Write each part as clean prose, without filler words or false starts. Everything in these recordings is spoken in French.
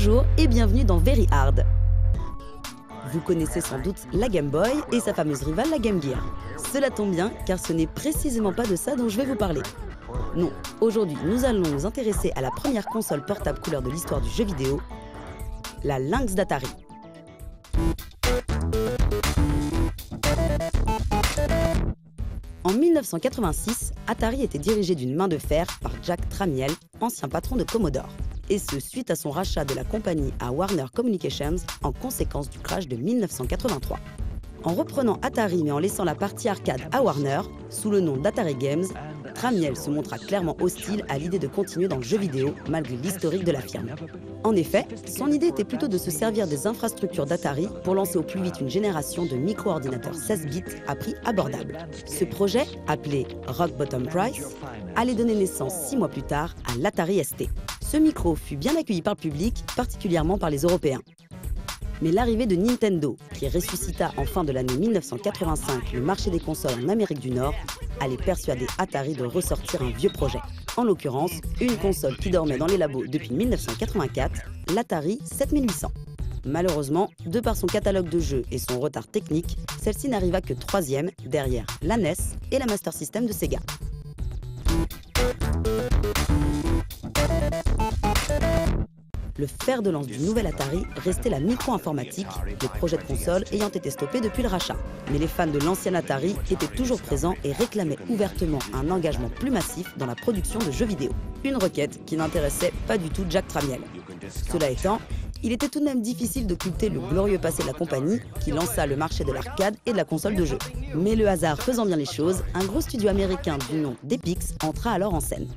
Bonjour et bienvenue dans Very Hard. Vous connaissez sans doute la Game Boy et sa fameuse rivale, la Game Gear. Cela tombe bien, car ce n'est précisément pas de ça dont je vais vous parler. Non, aujourd'hui, nous allons nous intéresser à la première console portable couleur de l'histoire du jeu vidéo, la Lynx d'Atari. En 1986, Atari était dirigé d'une main de fer par Jack Tramiel, ancien patron de Commodore. Et ce, suite à son rachat de la compagnie à Warner Communications en conséquence du crash de 1983. En reprenant Atari mais en laissant la partie arcade à Warner, sous le nom d'Atari Games, Tramiel se montra clairement hostile à l'idée de continuer dans le jeu vidéo malgré l'historique de la firme. En effet, son idée était plutôt de se servir des infrastructures d'Atari pour lancer au plus vite une génération de micro-ordinateurs 16 bits à prix abordable. Ce projet, appelé Rock Bottom Price, allait donner naissance 6 mois plus tard à l'Atari ST. Ce micro fut bien accueilli par le public, particulièrement par les Européens. Mais l'arrivée de Nintendo, qui ressuscita en fin de l'année 1985 le marché des consoles en Amérique du Nord, allait persuader Atari de ressortir un vieux projet. En l'occurrence, une console qui dormait dans les labos depuis 1984, l'Atari 7800. Malheureusement, de par son catalogue de jeux et son retard technique, celle-ci n'arriva que 3e derrière la NES et la Master System de Sega. Le fer de lance du nouvel Atari restait la micro-informatique, le projet de console ayant été stoppé depuis le rachat. Mais les fans de l'ancien Atari étaient toujours présents et réclamaient ouvertement un engagement plus massif dans la production de jeux vidéo. Une requête qui n'intéressait pas du tout Jack Tramiel. Cela étant, il était tout de même difficile d'occulter le glorieux passé de la compagnie qui lança le marché de l'arcade et de la console de jeu. Mais le hasard faisant bien les choses, un gros studio américain du nom d'Epix entra alors en scène.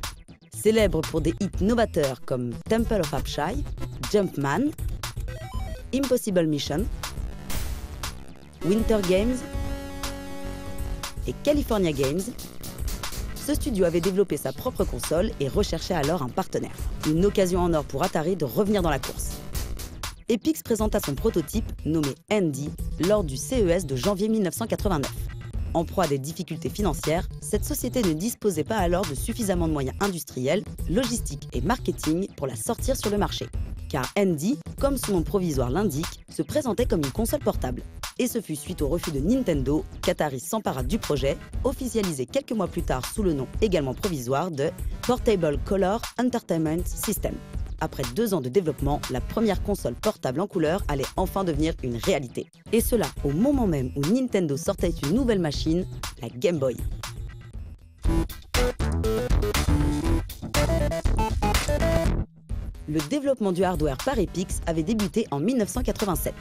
Célèbre pour des hits novateurs comme Temple of Apshai, Jumpman, Impossible Mission, Winter Games et California Games, ce studio avait développé sa propre console et recherchait alors un partenaire. Une occasion en or pour Atari de revenir dans la course. Epix présenta son prototype, nommé Andy, lors du CES de janvier 1989. En proie à des difficultés financières, cette société ne disposait pas alors de suffisamment de moyens industriels, logistiques et marketing pour la sortir sur le marché. Car Andy, comme son nom provisoire l'indique, se présentait comme une console portable. Et ce fut suite au refus de Nintendo qu'Atari s'empara du projet, officialisé quelques mois plus tard sous le nom également provisoire de Portable Color Entertainment System. Après 2 ans de développement, la première console portable en couleur allait enfin devenir une réalité. Et cela au moment même où Nintendo sortait une nouvelle machine, la Game Boy. Le développement du hardware par Epix avait débuté en 1987.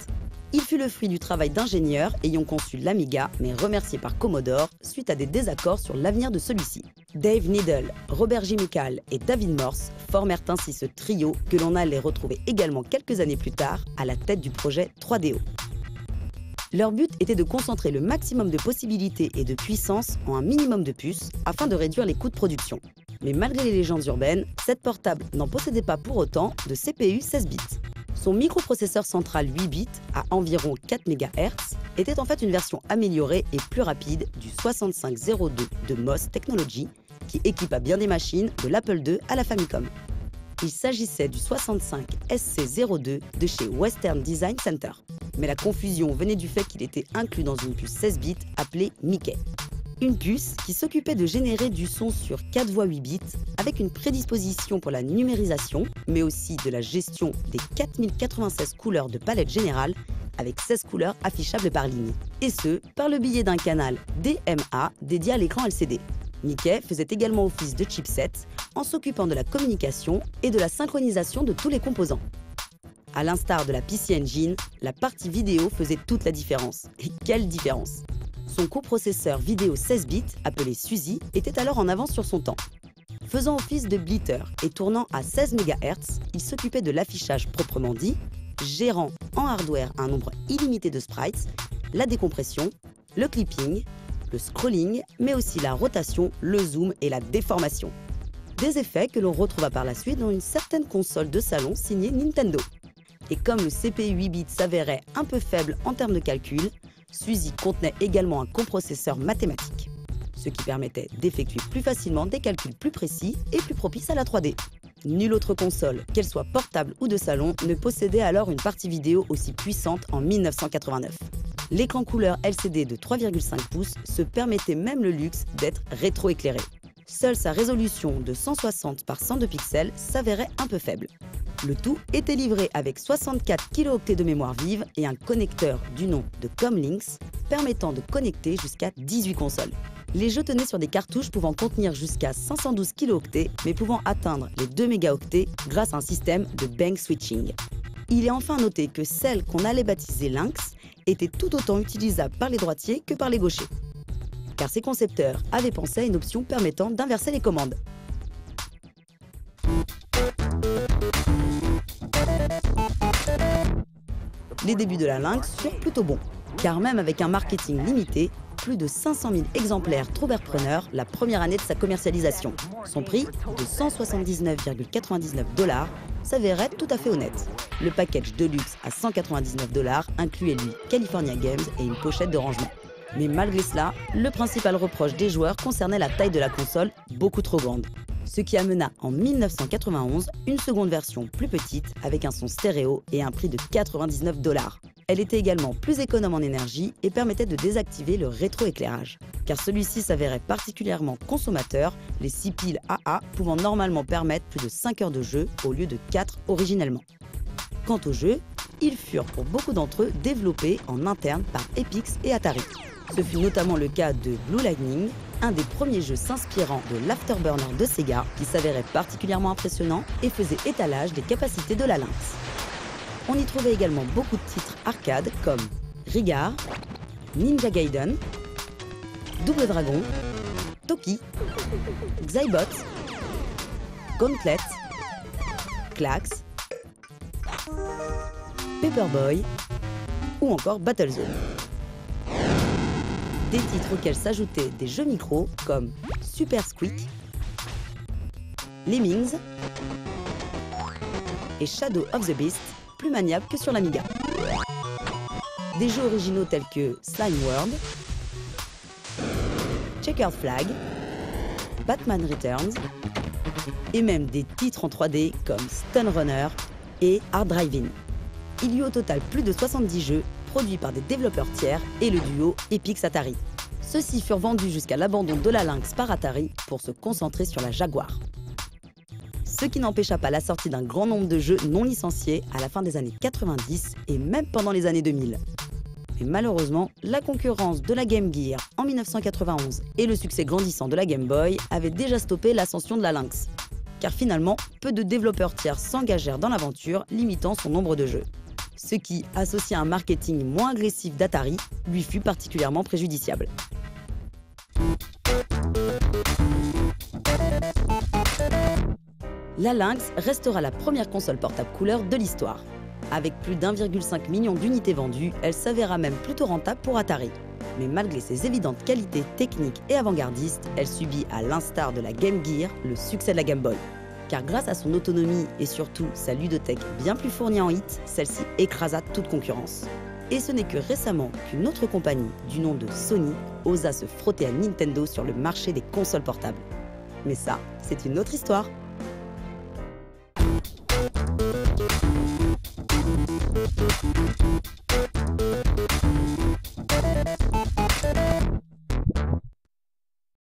Il fut le fruit du travail d'ingénieurs ayant conçu l'Amiga, mais remercié par Commodore suite à des désaccords sur l'avenir de celui-ci. Dave Needle, Robert J. Michael et David Morse formèrent ainsi ce trio que l'on allait retrouver également quelques années plus tard à la tête du projet 3DO. Leur but était de concentrer le maximum de possibilités et de puissance en un minimum de puces afin de réduire les coûts de production. Mais malgré les légendes urbaines, cette portable n'en possédait pas pour autant de CPU 16 bits. Son microprocesseur central 8 bits, à environ 4 MHz, était en fait une version améliorée et plus rapide du 6502 de MOS Technology, qui équipa bien des machines de l'Apple II à la Famicom. Il s'agissait du 65 SC02 de chez Western Design Center. Mais la confusion venait du fait qu'il était inclus dans une puce 16 bits appelée Mickey. Une puce qui s'occupait de générer du son sur 4 voix 8 bits avec une prédisposition pour la numérisation, mais aussi de la gestion des 4096 couleurs de palette générale avec 16 couleurs affichables par ligne. Et ce, par le biais d'un canal DMA dédié à l'écran LCD. Mickey faisait également office de chipset en s'occupant de la communication et de la synchronisation de tous les composants. À l'instar de la PC Engine, la partie vidéo faisait toute la différence. Et quelle différence! Son coprocesseur vidéo 16 bits, appelé SUSY, était alors en avance sur son temps. Faisant office de blitter et tournant à 16 MHz, il s'occupait de l'affichage proprement dit, gérant en hardware un nombre illimité de sprites, la décompression, le clipping, le scrolling, mais aussi la rotation, le zoom et la déformation. Des effets que l'on retrouva par la suite dans une certaine console de salon signée Nintendo. Et comme le CPU 8 bits s'avérait un peu faible en termes de calcul, SUSY contenait également un coprocesseur mathématique, ce qui permettait d'effectuer plus facilement des calculs plus précis et plus propices à la 3D. Nulle autre console, qu'elle soit portable ou de salon, ne possédait alors une partie vidéo aussi puissante en 1989. L'écran couleur LCD de 3,5 pouces se permettait même le luxe d'être rétroéclairé. Seule sa résolution de 160 par 102 pixels s'avérait un peu faible. Le tout était livré avec 64 kilo-octets de mémoire vive et un connecteur du nom de Comlinks permettant de connecter jusqu'à 18 consoles. Les jeux tenaient sur des cartouches pouvant contenir jusqu'à 512 kilo-octets mais pouvant atteindre les 2 mégaoctets grâce à un système de bank switching. Il est enfin noté que celle qu'on allait baptiser Lynx était tout autant utilisable par les droitiers que par les gauchers. Car ses concepteurs avaient pensé à une option permettant d'inverser les commandes. Les débuts de la Lynx furent plutôt bons, car même avec un marketing limité, plus de 500 000 exemplaires trouvèrent preneur la première année de sa commercialisation. Son prix, de 179,99 $, s'avérait tout à fait honnête. Le package de luxe à 199 $ incluait lui California Games et une pochette de rangement. Mais malgré cela, le principal reproche des joueurs concernait la taille de la console, beaucoup trop grande. Ce qui amena en 1991 une seconde version plus petite avec un son stéréo et un prix de 99 $. Elle était également plus économe en énergie et permettait de désactiver le rétroéclairage. Car celui-ci s'avérait particulièrement consommateur, les 6 piles AA pouvant normalement permettre plus de 5 heures de jeu au lieu de 4 originellement. Quant aux jeux, ils furent pour beaucoup d'entre eux développés en interne par Epyx et Atari. Ce fut notamment le cas de Blue Lightning, un des premiers jeux s'inspirant de l'Afterburner de Sega, qui s'avérait particulièrement impressionnant et faisait étalage des capacités de la Lynx. On y trouvait également beaucoup de titres arcade comme Rigard, Ninja Gaiden, Double Dragon, Toki, Xybot, Gauntlet, Klax, Paperboy ou encore Battlezone. Des titres auxquels s'ajoutaient des jeux micro comme Super Squeak, Lemmings et Shadow of the Beast, plus maniable que sur l'Amiga. Des jeux originaux tels que Slime World, Checkered Flag, Batman Returns et même des titres en 3D comme Stun Runner et Hard Driving. Il y eut au total plus de 70 jeux produits par des développeurs tiers et le duo Epyx-Atari. Ceux-ci furent vendus jusqu'à l'abandon de la Lynx par Atari pour se concentrer sur la Jaguar. Ce qui n'empêcha pas la sortie d'un grand nombre de jeux non licenciés à la fin des années 90 et même pendant les années 2000. Mais malheureusement, la concurrence de la Game Gear en 1991 et le succès grandissant de la Game Boy avaient déjà stoppé l'ascension de la Lynx. Car finalement, peu de développeurs tiers s'engagèrent dans l'aventure, limitant son nombre de jeux. Ce qui, associé à un marketing moins agressif d'Atari, lui fut particulièrement préjudiciable. La Lynx restera la première console portable couleur de l'histoire. Avec plus d'1,5 million d'unités vendues, elle s'avéra même plutôt rentable pour Atari. Mais malgré ses évidentes qualités techniques et avant-gardistes, elle subit, à l'instar de la Game Gear, le succès de la Game Boy. Car grâce à son autonomie et surtout sa ludothèque bien plus fournie en hits, celle-ci écrasa toute concurrence. Et ce n'est que récemment qu'une autre compagnie, du nom de Sony, osa se frotter à Nintendo sur le marché des consoles portables. Mais ça, c'est une autre histoire.